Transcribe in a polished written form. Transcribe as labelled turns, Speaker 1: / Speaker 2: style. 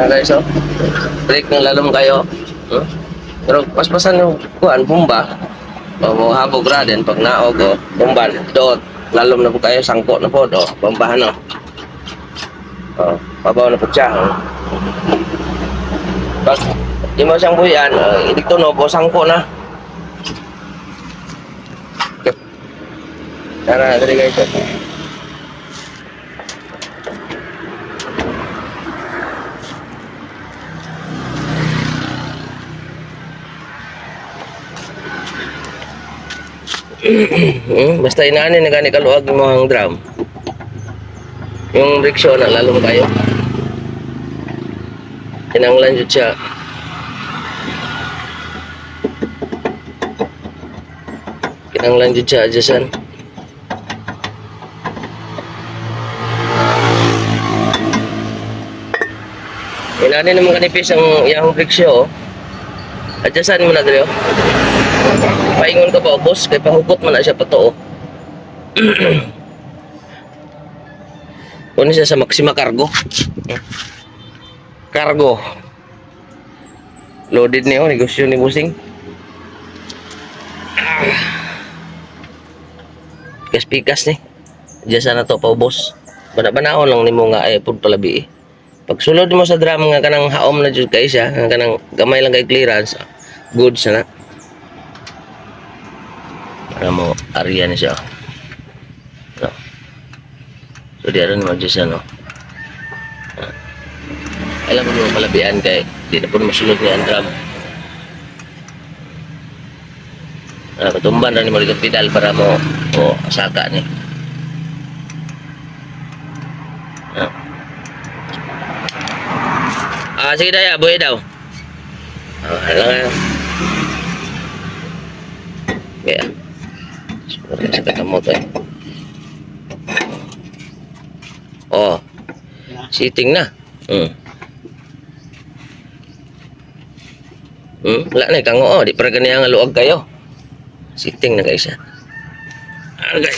Speaker 1: guys, oh. Break ng lalom kayo. Hmm? Pero paspasan yung kuhan, bumba. O mo habog ra din pag naog, oh. Bumba, doot. Lalom na po kayo, sangko na po, oh. Bumbahan, oh. Oh, pabaw na po siya, oh. Pag di mo siyang buhian, idik tunog, o sangko na. Okay. Tara, dali guys, oh. Basta inaanin na gani kaluag yung mga drum. Yung rickshaw na lalong kayo. Kinanglan dyan siya. Kinanglan dyan siya adyasan. Inaanin naman kanipis ang iyang rickshaw. Adyasan mo na dali, oh. Paingon ka ba, boss? Kaya pahugot mo na siya pato, oh. Kunin siya sa Maxima Cargo. Cargo. Loaded niyo, negosyo ni Busing. Pikas-pikas ni. Diyan sana to pa, boss. Bana-banaon lang nimo nga ay pud palabi, eh. Pag sulod mo sa drum nga kanang haom na jud kay siya, nga kanang gamay lang kay clearance, goods na. Para mo area na siya. No. So di aron mo dyan, no. Alam mo palabian kay di na po masulod ni ang drum. Patumban na ni mo rin pedal para mo saka ni. Sige daya, buhay daw. Halang. Kaya. Sa katamot, eh. Oh. Sitting na. Wala na kango, oh. Di para ganyan nga luag kayo. Sitting na guys, ha. Okay.